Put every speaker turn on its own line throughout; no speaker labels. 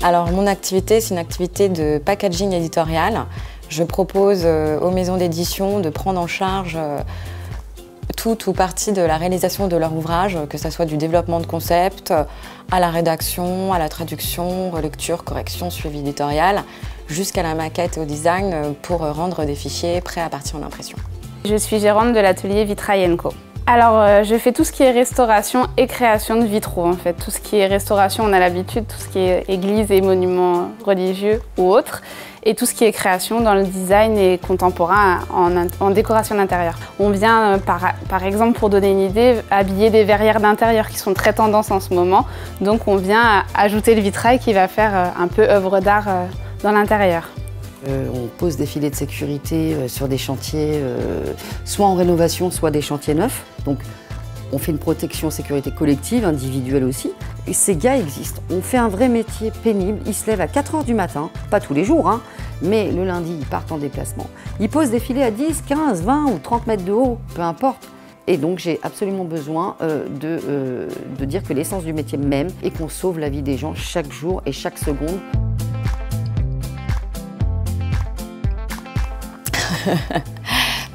Alors mon activité, c'est une activité de packaging éditorial. Je propose aux maisons d'édition de prendre en charge tout ou partie de la réalisation de leur ouvrage, que ce soit du développement de concept, à la rédaction, à la traduction, relecture, correction, suivi éditorial, jusqu'à la maquette et au design pour rendre des fichiers prêts à partir en impression. Je suis gérante de l'atelier Vitrail & Co. Alors, je fais tout ce qui est restauration et création de vitraux, en fait. Tout ce qui est restauration, on a l'habitude, tout ce qui est église et monuments religieux ou autres. Et tout ce qui est création dans le design et contemporain en décoration d'intérieur. On vient, par exemple, pour donner une idée, habiller des verrières d'intérieur qui sont très tendance en ce moment. Donc, on vient ajouter le vitrail qui va faire un peu œuvre d'art dans l'intérieur.
On pose des filets de sécurité sur des chantiers, soit en rénovation, soit des chantiers neufs. Donc, on fait une protection sécurité collective, individuelle aussi. Et ces gars existent. On fait un vrai métier pénible. Ils se lèvent à 4 h du matin, pas tous les jours, hein, mais le lundi, ils partent en déplacement. Ils posent des filets à 10, 15, 20 ou 30 mètres de haut, peu importe. Et donc, j'ai absolument besoin de dire que l'essence du métier même est qu'on sauve la vie des gens chaque jour et chaque seconde.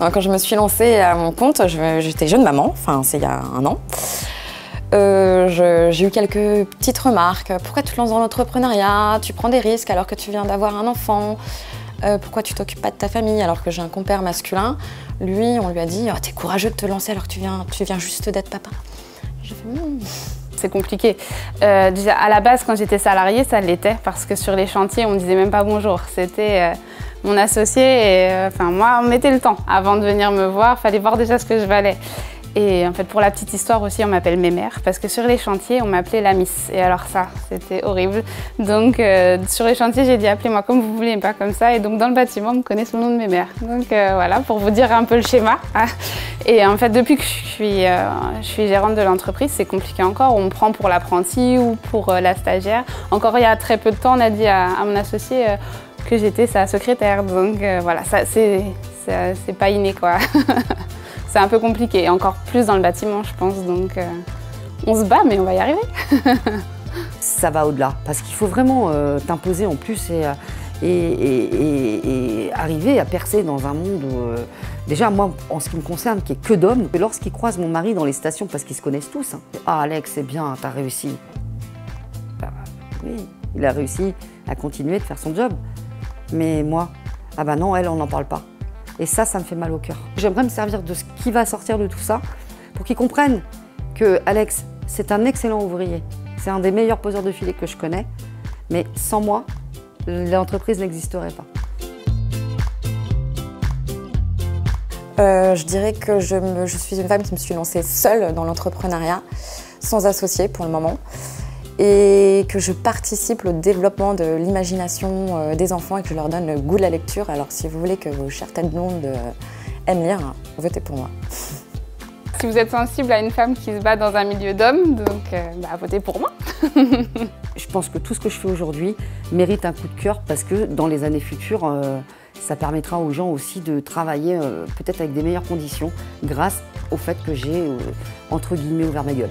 Quand je me suis lancée à mon compte, j'étais jeune maman, enfin c'est il y a un an. J'ai eu quelques petites remarques. Pourquoi tu te lances dans l'entrepreneuriat? Tu prends des risques alors que tu viens d'avoir un enfant. Pourquoi tu t'occupes pas de ta famille alors que j'ai un compère masculin? Lui, on lui a dit oh, t'es courageux de te lancer alors que tu viens juste d'être papa. J'ai fait C'est compliqué. Déjà à la base, quand j'étais salariée, ça l'était parce que sur les chantiers, on me disait même pas bonjour. C'était mon associé et moi, on mettait le temps avant de venir me voir. Fallait voir déjà ce que je valais. Et en fait, pour la petite histoire aussi, on m'appelle Mémère parce que sur les chantiers, on m'appelait la Miss. Et alors ça, c'était horrible. Donc sur les chantiers, j'ai dit appelez-moi comme vous voulez, pas comme ça. Et donc dans le bâtiment, on me connaît sous le nom de Mémère. Donc voilà, pour vous dire un peu le schéma. Et en fait, depuis que je suis gérante de l'entreprise, c'est compliqué encore. On me prend pour l'apprenti ou pour la stagiaire. Encore il y a très peu de temps, on a dit à mon associé que j'étais sa secrétaire. Donc voilà, ça c'est pas inné quoi. C'est un peu compliqué, encore plus dans le bâtiment, je pense. Donc on se bat, mais on va y arriver.
Ça va au-delà, parce qu'il faut vraiment t'imposer en plus et arriver à percer dans un monde où, déjà moi, en ce qui me concerne, qui est que d'hommes, lorsqu'ils croisent mon mari dans les stations, parce qu'ils se connaissent tous, hein, ah Alex, c'est bien, t'as réussi. Bah, oui, il a réussi à continuer de faire son job. Mais moi, ah bah non, elle, on n'en parle pas. Et ça me fait mal au cœur. J'aimerais me servir de ce qui va sortir de tout ça pour qu'ils comprennent que Alex, c'est un excellent ouvrier. C'est un des meilleurs poseurs de filets que je connais. Mais sans moi, l'entreprise n'existerait pas.
Je dirais que je suis une femme qui me suis lancée seule dans l'entrepreneuriat, sans associé pour le moment. Et que je participe au développement de l'imagination des enfants et que je leur donne le goût de la lecture. Alors si vous voulez que vos chères têtes blondes aiment lire, votez pour moi. Si vous êtes sensible à une femme qui se bat dans un milieu d'hommes, donc votez pour moi.
Je pense que tout ce que je fais aujourd'hui mérite un coup de cœur parce que dans les années futures, ça permettra aux gens aussi de travailler peut-être avec des meilleures conditions grâce au fait que j'ai, entre guillemets, ouvert ma gueule.